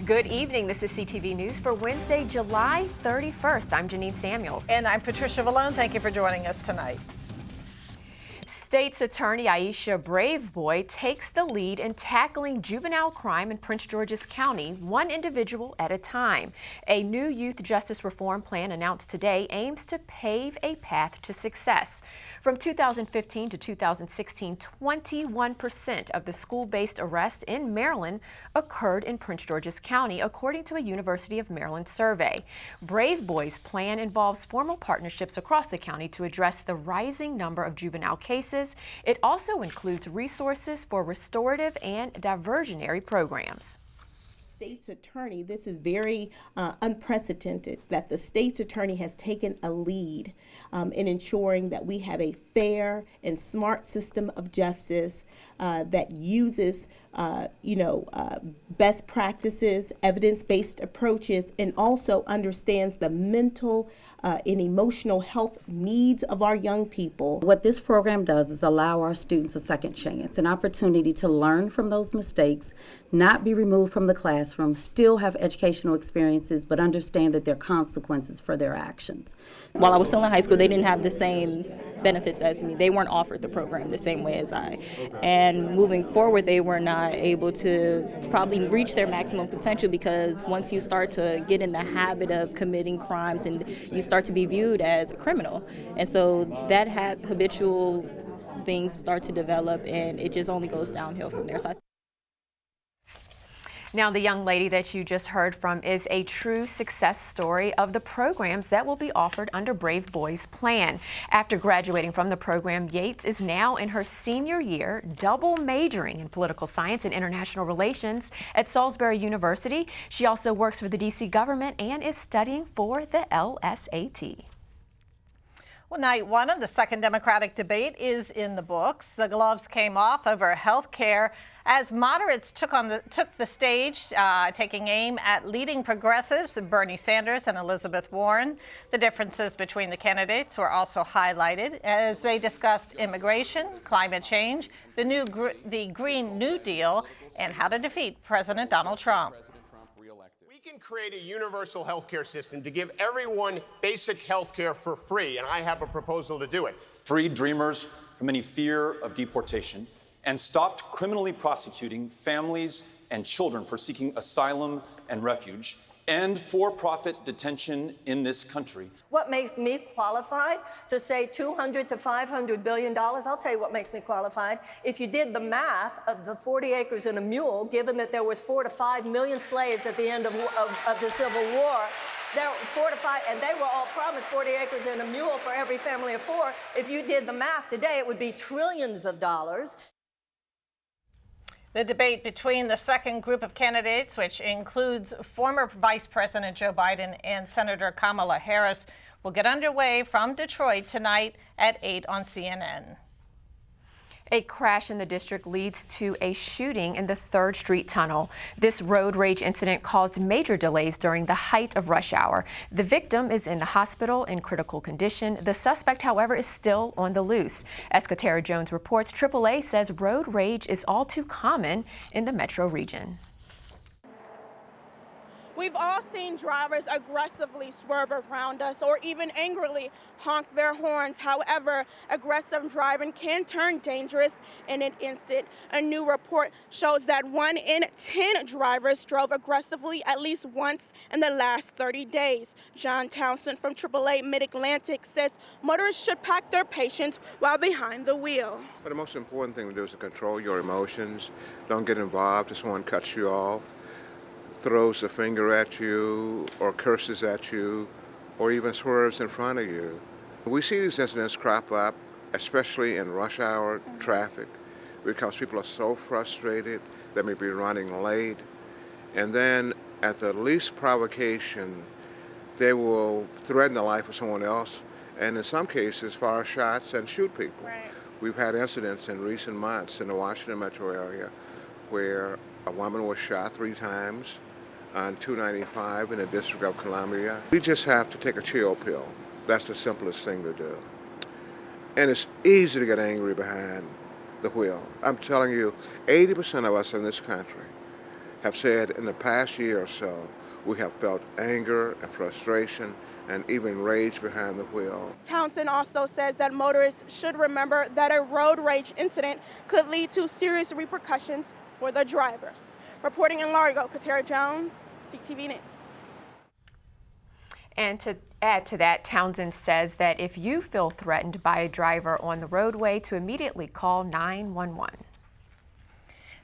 Good evening. This is CTV News for Wednesday, July 31st. I'm Janine Samuels. And I'm Patricia Vallone. Thank you for joining us tonight. State's Attorney Aisha Braveboy takes the lead in tackling juvenile crime in Prince George's County, one individual at a time. A new youth justice reform plan announced today aims to pave a path to success. From 2015 to 2016, 21% of the school-based arrests in Maryland occurred in Prince George's County, according to a University of Maryland survey. Braveboy's plan involves formal partnerships across the county to address the rising number of juvenile cases. It also includes resources for restorative and diversionary programs. State's attorney, this is very unprecedented that the state's attorney has taken a lead in ensuring that we have a fair and smart system of justice that uses best practices, evidence-based approaches, and also understands the mental and emotional health needs of our young people. What this program does is allow our students a second chance, an opportunity to learn from those mistakes, not be removed from the classroom, still have educational experiences, but understand that there are consequences for their actions. While I was still in high school, they didn't have the same benefits as me. They weren't offered the program the same way as I. And moving forward, they were not able to probably reach their maximum potential, because once you start to get in the habit of committing crimes and you start to be viewed as a criminal. And so that habitual things start to develop, and it just only goes downhill from there. Now, the young lady that you just heard from is a true success story of the programs that will be offered under Braveboy's plan. After graduating from the program, Yates is now in her senior year, double majoring in political science and international relations at Salisbury University. She also works for the D.C. government and is studying for the LSAT. Well, night one of the second Democratic debate is in the books. The gloves came off over health care as moderates took the stage, taking aim at leading progressives Bernie Sanders and Elizabeth Warren. The differences between the candidates were also highlighted as they discussed immigration, climate change, the Green New Deal, and how to defeat President Donald Trump. We can create a universal health care system to give everyone basic health care for free, and I have a proposal to do it. Freed dreamers from any fear of deportation and stopped criminally prosecuting families and children for seeking asylum and refuge, and for-profit detention in this country. What makes me qualified to say $200 to $500 billion? I'll tell you what makes me qualified. If you did the math of the 40 acres and a mule, given that there was 4 to 5 million slaves at the end of the Civil War, there were 4 to 5, and they were all promised 40 acres and a mule for every family of 4. If you did the math today, it would be trillions of dollars. The debate between the second group of candidates, which includes former Vice President Joe Biden and Senator Kamala Harris, will get underway from Detroit tonight at 8 on CNN. A crash in the district leads to a shooting in the 3rd Street Tunnel. This road rage incident caused major delays during the height of rush hour. The victim is in the hospital in critical condition. The suspect, however, is still on the loose. As Katara Jones reports, AAA says road rage is all too common in the metro region. We've all seen drivers aggressively swerve around us or even angrily honk their horns. However, aggressive driving can turn dangerous in an instant. A new report shows that 1 in 10 drivers drove aggressively at least once in the last 30 days. John Townsend from AAA Mid-Atlantic says motorists should pack their patience while behind the wheel. But the most important thing to do is to control your emotions. Don't get involved if someone cuts you off, throws a finger at you, or curses at you, or even swerves in front of you. We see these incidents crop up, especially in rush hour traffic, because people are so frustrated, they may be running late, and then at the least provocation, they will threaten the life of someone else, and in some cases, fire shots and shoot people. Right. We've had incidents in recent months in the Washington metro area where a woman was shot 3 times on 295 in the District of Columbia. We just have to take a chill pill. That's the simplest thing to do. And it's easy to get angry behind the wheel. I'm telling you, 80% of us in this country have said in the past year or so, we have felt anger and frustration and even rage behind the wheel. Townsend also says that motorists should remember that a road rage incident could lead to serious repercussions for the driver. Reporting in Largo, Katera Jones, CTV News. And to add to that, Townsend says that if you feel threatened by a driver on the roadway, to immediately call 911.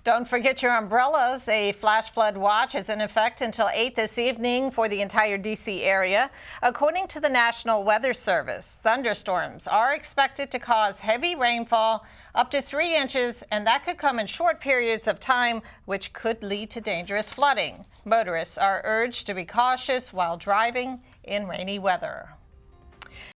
Don't forget your umbrellas. A flash flood watch is in effect until 8 this evening for the entire D.C. area. According to the National Weather Service, thunderstorms are expected to cause heavy rainfall up to 3 inches, and that could come in short periods of time, which could lead to dangerous flooding. Motorists are urged to be cautious while driving in rainy weather.